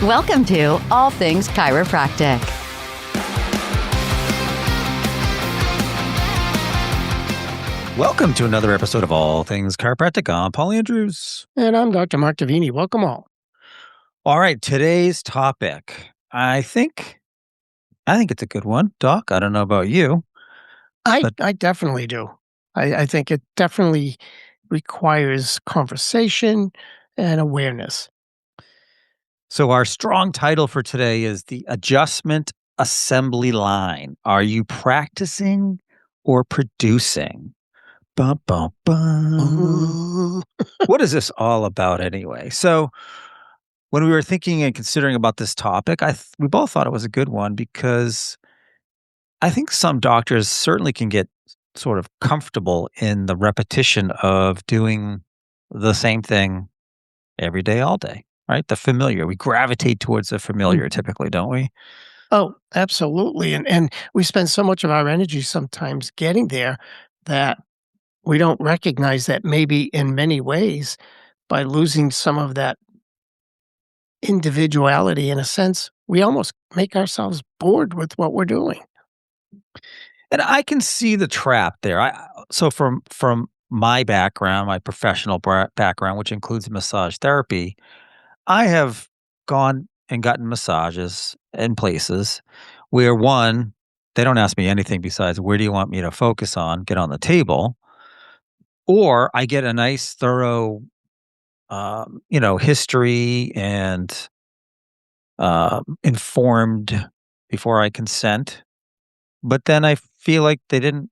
Welcome to All Things Chiropractic. Welcome to another episode of All Things Chiropractic. I'm Paul Andrews. And I'm Dr. Mark Davini. Welcome all. All right, today's topic. I think it's a good one, Doc. I don't know about you. I definitely do. I think it definitely requires conversation and awareness. So our strong title for today is the adjustment assembly line. Are you practicing or producing? Bum, bum, bum. What is this all about anyway? So when we were thinking and considering about this topic, we both thought it was a good one because I think some doctors certainly can get sort of comfortable in the repetition of doing the same thing every day, all day, right? The familiar. We gravitate towards the familiar typically, don't we? Oh, absolutely. And we spend so much of our energy sometimes getting there that we don't recognize that maybe in many ways by losing some of that individuality in a sense, we almost make ourselves bored with what we're doing. And I can see the trap there. So from my background, my professional background, which includes massage therapy, I have gone and gotten massages in places where one, they don't ask me anything besides where do you want me to focus on, get on the table, or I get a nice thorough, history and informed before I consent. But then I feel like they didn't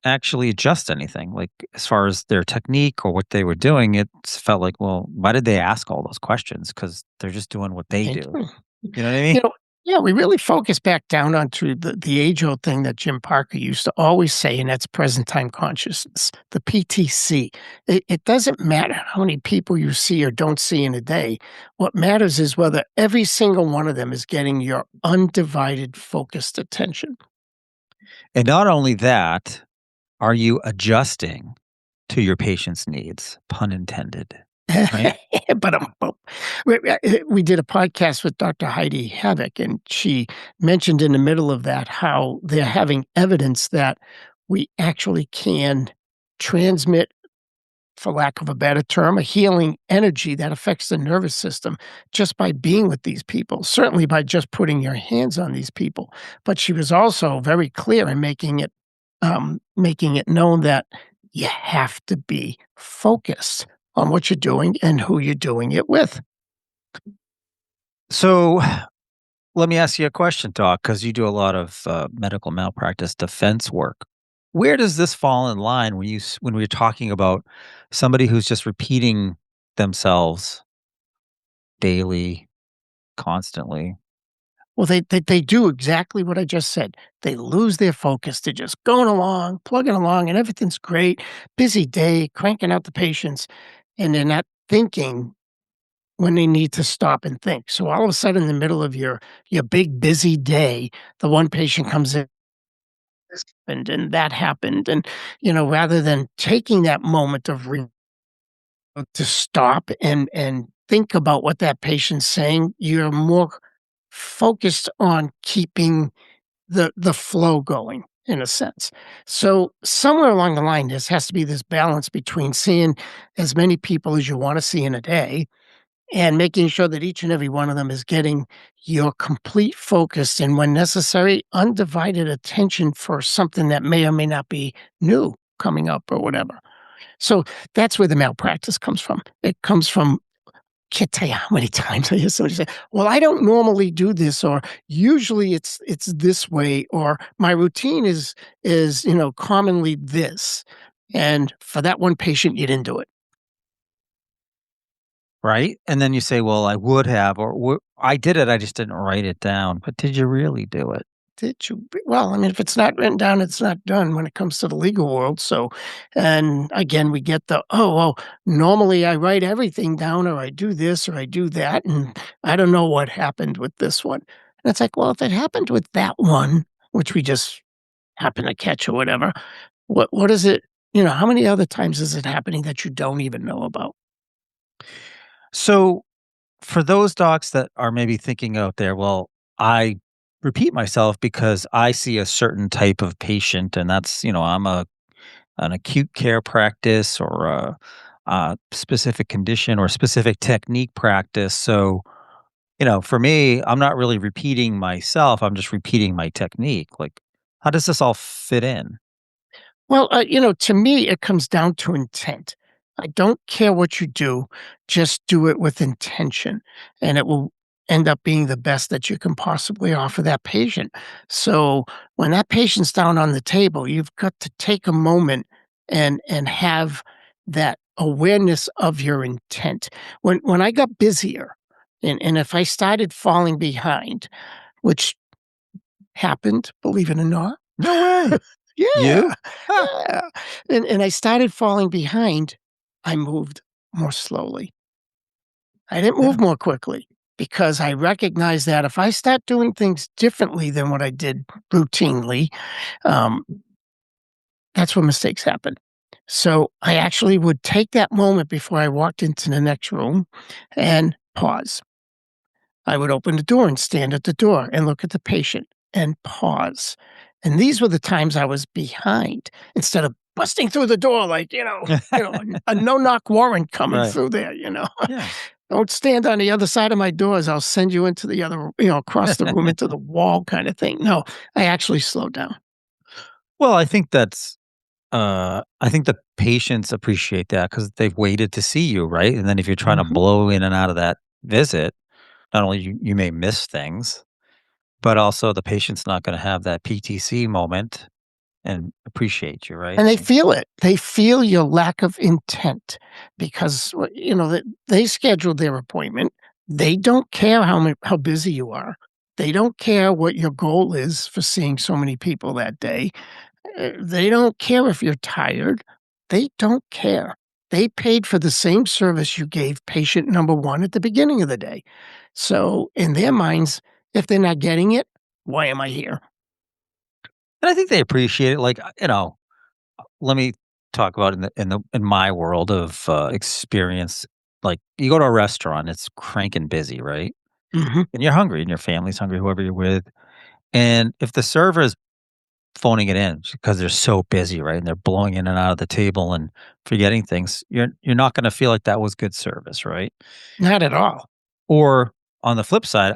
actually adjust anything, like as far as their technique or what they were doing. It felt like, well, why did they ask all those questions? Because they're just doing what they do. You know what I mean? Yeah, we really focus back down onto the age-old thing that Jim Parker used to always say, and that's present time consciousness, the PTC. It doesn't matter how many people you see or don't see in a day. What matters is whether every single one of them is getting your undivided, focused attention. And not only that, are you adjusting to your patient's needs? Pun intended. Right? But we did a podcast with Dr. Heidi Havoc, and she mentioned in the middle of that how they're having evidence that we actually can transmit, for lack of a better term, a healing energy that affects the nervous system just by being with these people, certainly by just putting your hands on these people. But she was also very clear in making it known that you have to be focused on what you're doing and who you're doing it with. So let me ask you a question, Doc, because you do a lot of medical malpractice defense work. Where does this fall in line when we're talking about somebody who's just repeating themselves daily, constantly? Well, they do exactly what I just said. They lose their focus. They're just going along, plugging along, and everything's great. Busy day, cranking out the patients, and they're not thinking when they need to stop and think. So all of a sudden, in the middle of your big busy day, the one patient comes in, this happened and that happened, and rather than taking that moment of to stop and think about what that patient's saying, you're more focused on keeping the flow going in a sense. So somewhere along the line, there has to be this balance between seeing as many people as you want to see in a day and making sure that each and every one of them is getting your complete focus and, when necessary, undivided attention for something that may or may not be new coming up or whatever. So that's where the malpractice comes from. It comes from, can't tell you how many times I hear somebody say, well, I don't normally do this, or usually it's this way, or my routine is commonly this. And for that one patient, you didn't do it. Right? And then you say, well, I would have, or I did it, I just didn't write it down. But did you really do it? Did you? Well, I mean, if it's not written down, it's not done when it comes to the legal world. So, and again, we get normally I write everything down, or I do this, or I do that, and I don't know what happened with this one. And it's like, well, if it happened with that one, which we just happen to catch or whatever, what is it? How many other times is it happening that you don't even know about? So for those docs that are maybe thinking out there, well, I repeat myself because I see a certain type of patient, and that's, I'm an acute care practice or a specific condition or specific technique practice. So, for me, I'm not really repeating myself. I'm just repeating my technique. Like, how does this all fit in? Well, to me, it comes down to intent. I don't care what you do, just do it with intention, and it will end up being the best that you can possibly offer that patient. So when that patient's down on the table, you've got to take a moment and have that awareness of your intent. When I got busier, and if I started falling behind, which happened, believe it or not. No way. Yeah, You? Huh. yeah, and I started falling behind, I moved more slowly. I didn't Yeah. move more quickly because I recognized that if I start doing things differently than what I did routinely, um, that's where mistakes happen. So I actually would take that moment before I walked into the next room and pause. I would open the door and stand at the door and look at the patient and pause. And these were the times I was behind instead of busting through the door like, a no-knock warrant coming Right. through there. Yeah. Don't stand on the other side of my doors. I'll send you into the other, across the room into the wall kind of thing. No, I actually slowed down. Well, I think the patients appreciate that because they've waited to see you, right? And then if you're trying to Mhm. blow in and out of that visit, not only you may miss things, but also the patient's not gonna have that PTC moment and appreciate you, right? And they Like, feel it. They feel your lack of intent because, they scheduled their appointment. They don't care how busy you are. They don't care what your goal is for seeing so many people that day. They don't care if you're tired. They don't care. They paid for the same service you gave patient number 1 at the beginning of the day. So, in their minds, if they're not getting it, why am I here? and I think they appreciate it, like, let me talk about in my world of, experience, like, you go to a restaurant, it's cranking busy, right? Mhm. And you're hungry and your family's hungry, whoever you're with, and if the server is phoning it in because they're so busy, right? And they're blowing in and out of the table and forgetting things. You're not gonna feel like that was good service, right? Not at all. Or on the flip side,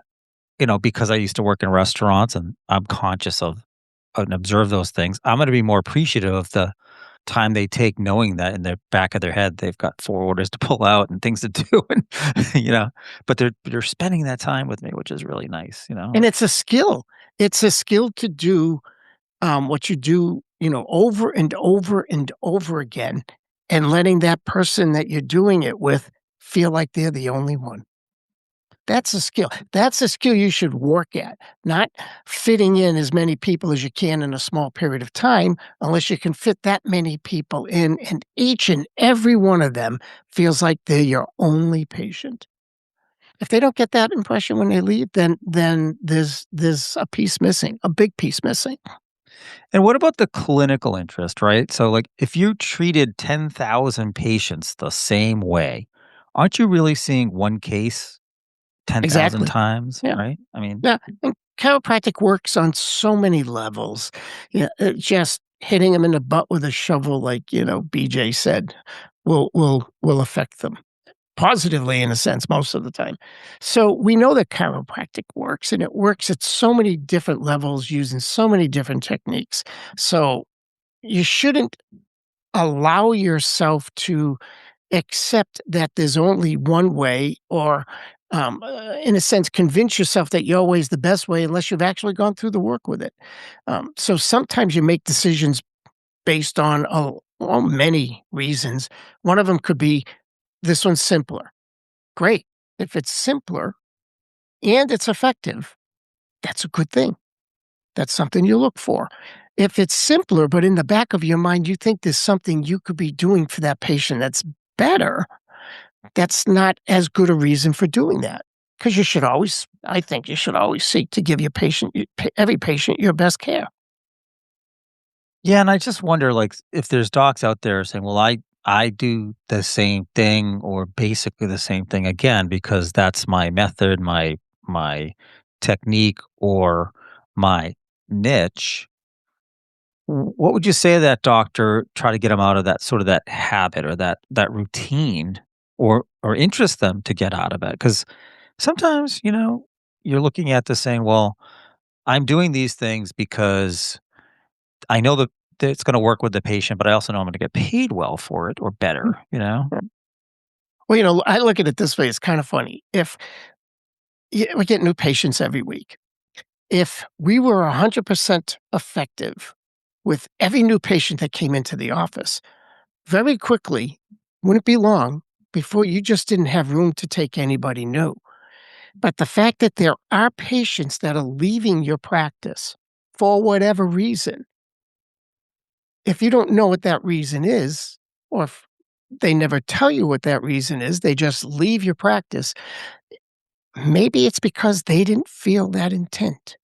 because I used to work in restaurants and I'm conscious of and observe those things, I'm gonna be more appreciative of the time they take knowing that in the back of their head they've got 4 orders to pull out and things to do and, you know, but they're spending that time with me, which is really nice, And it's a skill. It's a skill to do, what you do, over and over and over again, and letting that person that you're doing it with feel like they're the only one. That's a skill. That's a skill you should work at, not fitting in as many people as you can in a small period of time, unless you can fit that many people in, and each and every one of them feels like they're your only patient. If they don't get that impression when they leave, then there's a piece missing, a big piece missing. And what about the clinical interest, right? So, like, if you treated 10,000 patients the same way, aren't you really seeing one case 10,000 Exactly. times, Yeah. right? I mean, Yeah, and chiropractic works on so many levels. Yeah, just hitting them in the butt with a shovel, like, BJ said, will affect them positively in a sense most of the time. So we know that chiropractic works, and it works at so many different levels using so many different techniques. So you shouldn't allow yourself to accept that there's only one way or, in a sense, convince yourself that your way is the best way unless you've actually gone through the work with it. So sometimes you make decisions based on, many reasons. One of them could be this one's simpler. Great. If it's simpler and it's effective, that's a good thing. That's something you look for. If it's simpler, but in the back of your mind, you think there's something you could be doing for that patient that's better, that's not as good a reason for doing that. Because I think you should always seek to give every patient your best care. yeah, and I just wonder, like, if there's docs out there saying, "Well, I do the same thing or basically the same thing again because that's my method, my technique, or my niche. What would you say to that doctor? Try to get them out of that sort of that habit or that routine, or interest them to get out of it. Because sometimes, you're looking at this saying, "Well, I'm doing these things because I know that it's going to work with the patient, but I also know I'm going to get paid well for it or better." You know? Well, I look at it this way, it's kind of funny. If we get new patients every week. If we were 100% effective with every new patient that came into the office, very quickly, wouldn't be long before you just didn't have room to take anybody new. But the fact that there are patients that are leaving your practice for whatever reason, if you don't know what that reason is, or if they never tell you what that reason is, they just leave your practice, maybe it's because they didn't feel that intent.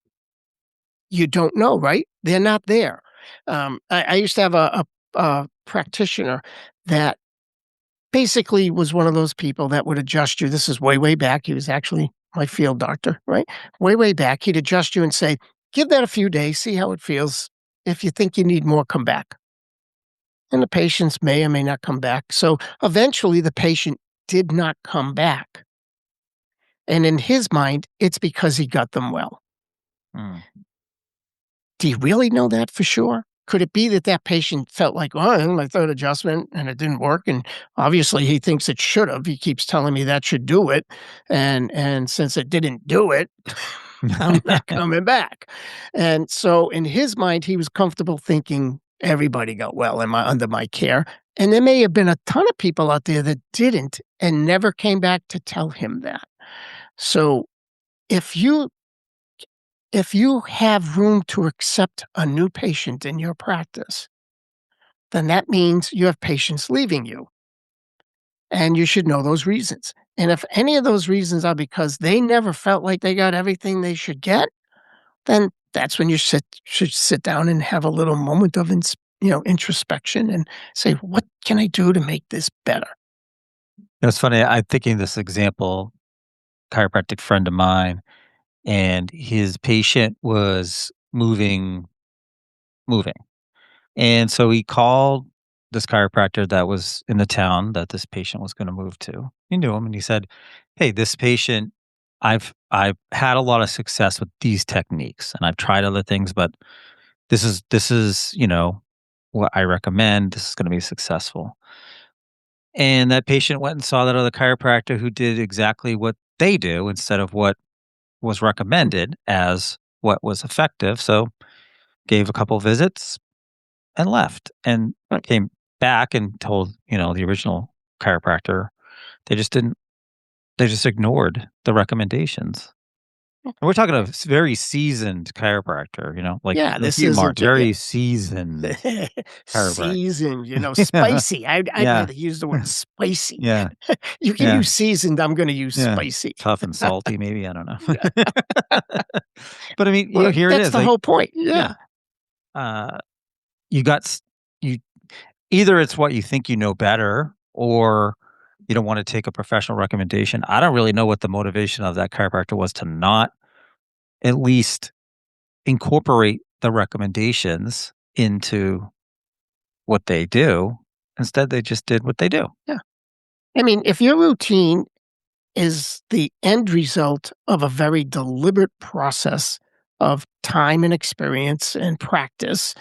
You don't know, right? They're not there. I used to have a practitioner that basically was one of those people that would adjust you. This is way, way back. He was actually my field doctor, right? Way, way back. He'd adjust you and say, give that a few days, see how it feels. If you think you need more, come back. And the patients may or may not come back. So eventually the patient did not come back. And in his mind, it's because he got them well. Mm. Do you really know that for sure? Could it be that that patient felt like, "Oh, I my third adjustment and it didn't work, and obviously he thinks it should have. He keeps telling me that should do it, and since it didn't do it, I'm not coming back." And so in his mind, he was comfortable thinking everybody got well in my under my care, and there may have been a ton of people out there that didn't and never came back to tell him that. So if you have room to accept a new patient in your practice, then that means you have patients leaving you, and you should know those reasons. And if any of those reasons are because they never felt like they got everything they should get, then that's when you should sit down and have a little moment of introspection and say, "What can I do to make this better?" It's funny. I'm thinking this example, chiropractic friend of mine, and his patient was moving. And so he called this chiropractor that was in the town that this patient was going to move to. He knew him and he said, "Hey, this patient, I've had a lot of success with these techniques and I've tried other things, but this is, what I recommend. This is going to be successful." And that patient went and saw that other chiropractor who did exactly what they do instead of what was recommended as what was effective. So gave a couple visits and left and came back and told, the original chiropractor they just didn't they just ignored the recommendations. And we're talking a very seasoned chiropractor, Yeah, like this you, Mark, isn't very seasoned chiropractor. seasoned, Yeah. spicy. I'd Yeah. rather use the word spicy. Yeah. You can Yeah. use seasoned, I'm gonna use Yeah. spicy. Tough and salty, maybe. I don't know. Yeah. But I mean, Well, here it that's is. the Like, whole point. yeah. Yeah. Uh you got you either it's what you think you know better, or you don't want to take a professional recommendation. I don't really know what the motivation of that chiropractor was to not at least incorporate the recommendations into what they do. Instead, they just did what they do. Yeah. I mean, if your routine is the end result of a very deliberate process of time and experience and practice,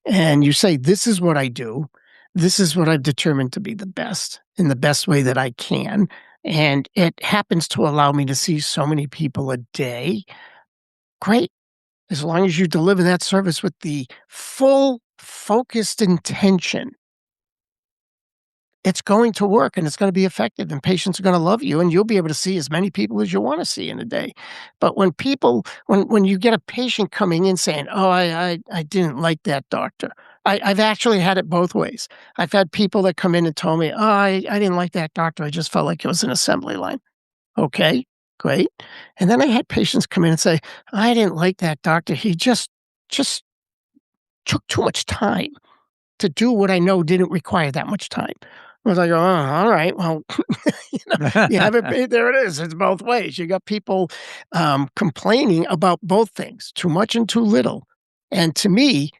and you say, "This is what I do. This is what I've determined to be the best in the best way that I can, and it happens to allow me to see so many people a day," great. As long as you deliver that service with the full focused intention, it's going to work and it's going to be effective and patients are going to love you and you'll be able to see as many people as you want to see in a day. But when you get a patient coming in saying, "Oh, I didn't like that doctor." I've actually had it both ways. I've had people that come in and told me, "Oh, I didn't like that doctor. I just felt like it was an assembly line." Okay, great. And then I had patients come in and say, "I didn't like that doctor. He just took too much time." to do what I know didn't require that much time. I was like, "Oh, all right, well," you have it paid, there it is. It's both ways. You got people, complaining about both things, too much and too little. And to me,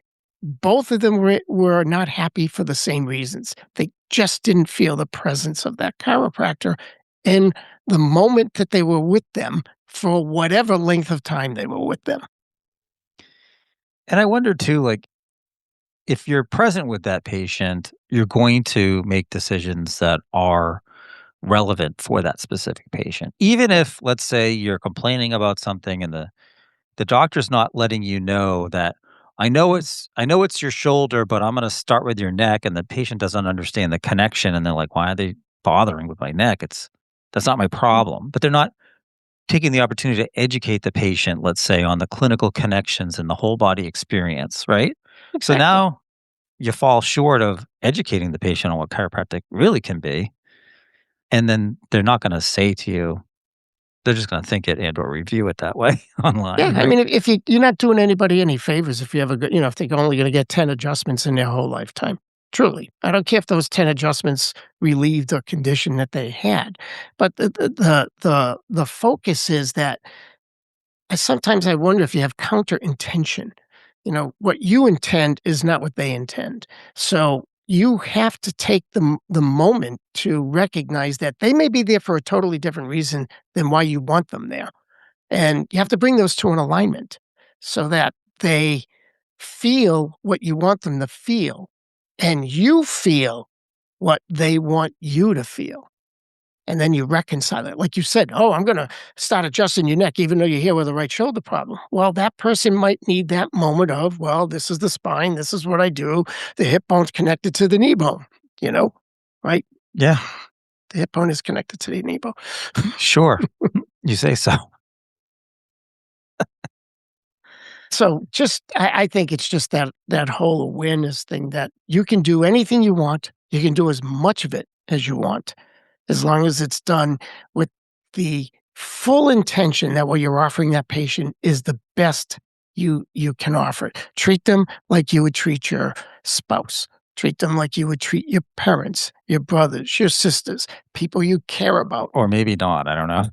both of them were not happy for the same reasons. They just didn't feel the presence of that chiropractor in the moment that they were with them for whatever length of time they were with them. And I wonder too, like, if you're present with that patient, you're going to make decisions that are relevant for that specific patient. Even if, let's say, you're complaining about something and the doctor's not letting you know that I know it's your shoulder, but I'm going to start with your neck, and the patient doesn't understand the connection, and they're like, why are they bothering with my neck? That's not my problem. But they're not taking the opportunity to educate the patient, let's say, on the clinical connections and the whole body experience, right? So Exactly. now you fall short of educating the patient on what chiropractic really can be, and then they're not going to say to you, they're just gonna think it and or review it that way Yeah, online, I right? mean, if you're not doing anybody any favors if you have a good, if they're only gonna get 10 adjustments in their whole lifetime. Truly. I don't care if those 10 adjustments relieved a condition that they had, but the focus is that sometimes I wonder if you have counter intention. What you intend is not what they intend. So, you have to take the moment to recognize that they may be there for a totally different reason than why you want them there. And you have to bring those 2 in alignment so that they feel what you want them to feel, and you feel what they want you to feel. And then you reconcile it. Like you said, "Oh, I'm gonna start adjusting your neck even though you're here with a right shoulder problem." Well, that person might need that moment of, "Well, this is the spine, this is what I do. The hip bone's connected to the knee bone," you know, right? Yeah, The hip bone is connected to the knee bone. sure. You say so. So just I think it's just that whole awareness thing that you can do anything you want. You can do as much of it as you want, as long as it's done with the full intention that what you're offering that patient is the best you can offer it. Treat them like you would treat your spouse. Treat them like you would treat your parents, your brothers, your sisters, people you care about. Or maybe not, I don't know.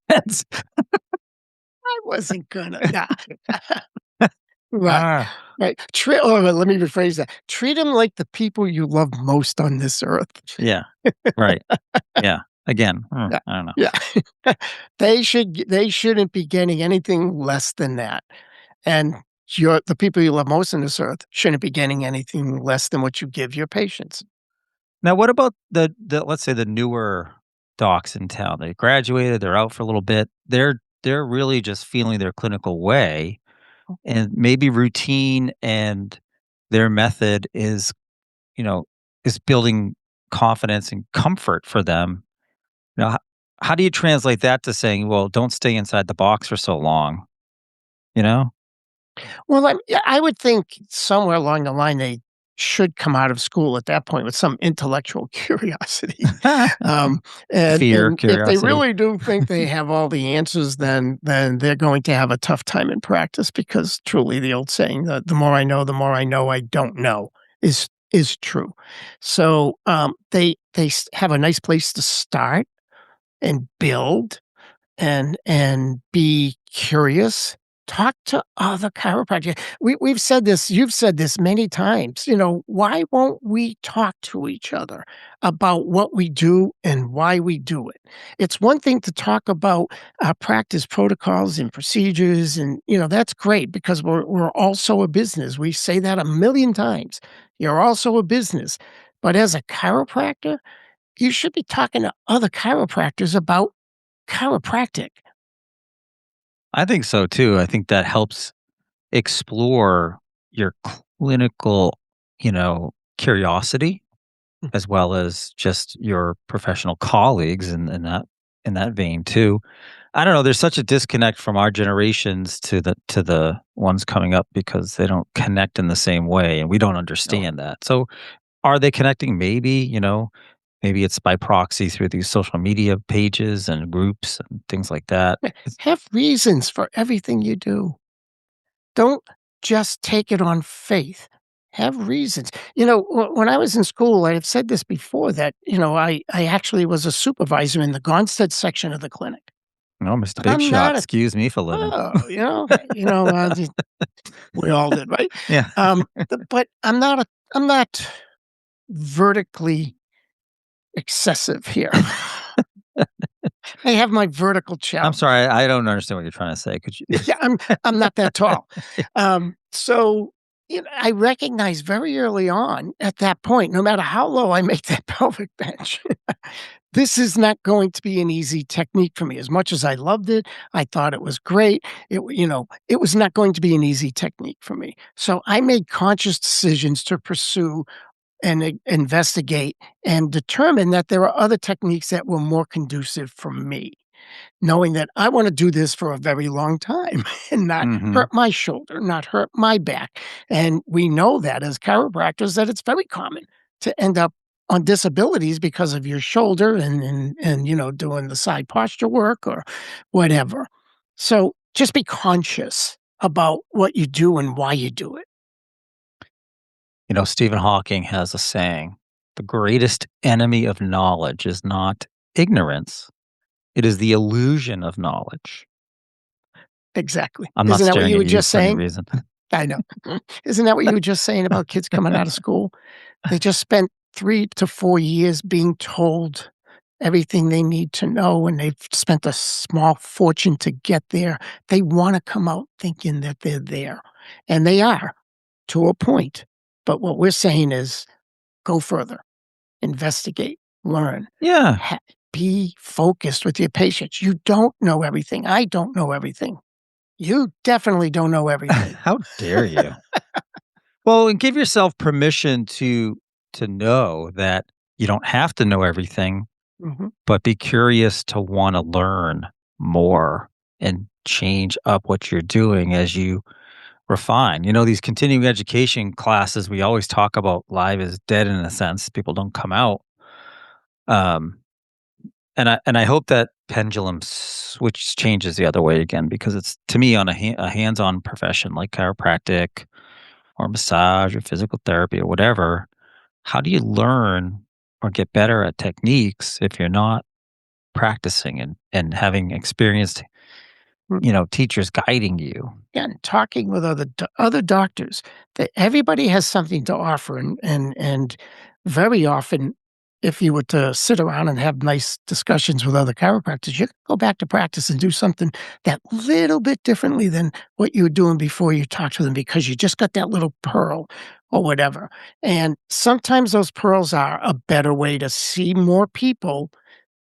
Depends. I wasn't gonna, nah. Right. Ah, Right. Let me rephrase that. Treat them like the people you love most on this earth. yeah, right. Yeah. Again, Yeah. I don't know. Yeah. They shouldn't be getting anything less than that. And the people you love most on this earth shouldn't be getting anything less than what you give your patients. Now what about the let's say the newer docs in town? They graduated, they're out for a little bit. They're really just feeling their clinical way, and maybe routine and their method is, you know, is building confidence and comfort for them. Now, how do you translate that to saying, "Well, don't stay inside the box for so long," you know? Well, yeah, I would think somewhere along the line, they should come out of school at that point with some intellectual curiosity. Um, and Fear, and if they curiosity. really do think they have all the answers, then they're going to have a tough time in practice because truly the old saying, "The more I know I don't know," is true. So, they have a nice place to start and build and be curious. Talk to other chiropractors. We've said this, you've said this many times, why won't we talk to each other about what we do and why we do it? It's one thing to talk about practice protocols and procedures, and that's great because we're also a business. We say that a million times. You're also a business. But as a chiropractor, you should be talking to other chiropractors about chiropractic. I think so too. I think that helps explore your clinical, curiosity as well as just your professional colleagues in that vein too. I don't know, there's such a disconnect from our generations to the ones coming up because they don't connect in the same way and we don't No. understand that. So are they connecting? Maybe, maybe it's by proxy through these social media pages and groups and things like that. Have reasons for everything you do. Don't just take it on faith. Have reasons. You know, when I was in school, I have said this before that, I actually was a supervisor in the Gonstead section of the clinic. Oh, Mr. But Big I'm Shot, not a excuse me for living. oh, we all did, right? Yeah. But I'm not vertically excessive here. I have my vertical I'm challenge. sorry, I don't understand what you're trying to say. Could you Yeah, I'm not that tall. So, I recognize very early on at that point, no matter how low I make that pelvic bench, this is not going to be an easy technique for me. As much as I loved it, I thought it was great. It was not going to be an easy technique for me. So I made conscious decisions to pursue and investigate and determine that there are other techniques that were more conducive for me, knowing that I want to do this for a very long time and not Mhm. hurt my shoulder, not hurt my back. And we know that as chiropractors that it's very common to end up on disabilities because of your shoulder and doing the side posture work or whatever. So just be conscious about what you do and why you do it. Stephen Hawking has a saying, "The greatest enemy of knowledge is not ignorance, it is the illusion of knowledge." Exactly. I'm not Isn't that what staring you at were you just for any saying? reason. I know. Isn't that what you were just saying about kids coming out of school? They just spent 3 to 4 years being told everything they need to know, and they've spent a small fortune to get there. They wanna come out thinking that they're there, and they are, to a point. But what we're saying is go further, investigate, learn, Yeah. ha be focused with your patients. You don't know everything. I don't know everything. You definitely don't know everything. How dare you? Well, and give yourself permission to know that you don't have to know everything, Mhm. but be curious to wanna learn more and change up what you're doing as you refine. These continuing education classes, we always talk about live is dead in a sense. People don't come out. Um, and I hope that pendulum switch changes the other way again because it's to me on a hands-on profession like chiropractic or massage or physical therapy or whatever. How do you learn or get better at techniques if you're not practicing and having experienced, teachers guiding you? And talking with other doctors, that everybody has something to offer, and very often, if you were to sit around and have nice discussions with other chiropractors, you can go back to practice and do something that little bit differently than what you were doing before you talked to them because you just got that little pearl or whatever. And sometimes those pearls are a better way to see more people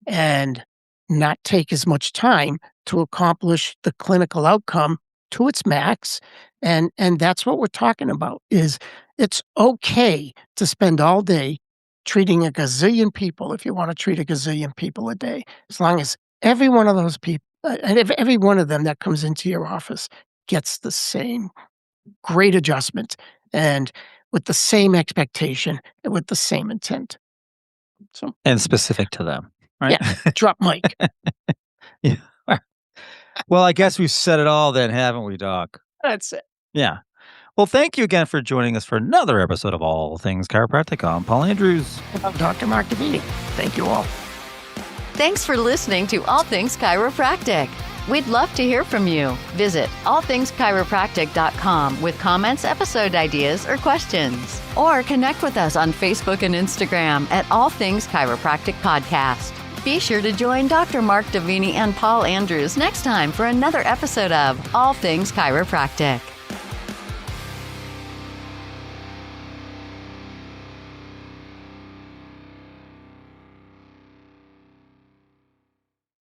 and not take as much time to accomplish the clinical outcome to its max. And that's what we're talking about is it's okay to spend all day treating a gazillion people if you want to treat a gazillion people a day, as long as every one of those people and if every one of them that comes into your office gets the same great adjustment and with the same expectation and with the same intent. So And specific to them, right? yeah, drop mic. Yeah. Well, I guess we've said it all then, haven't we, Doc? That's it. Yeah. Well, thank you again for joining us for another episode of All Things Chiropractic. I'm Paul Andrews. I'm Dr. Mark Davini. Thank you all. Thanks for listening to All Things Chiropractic. We'd love to hear from you. Visit allthingschiropractic.com with comments, episode ideas, or questions. Or connect with us on Facebook and Instagram at All Things Chiropractic Podcast. Be sure to join Dr. Mark Davini and Paul Andrews next time for another episode of All Things Chiropractic.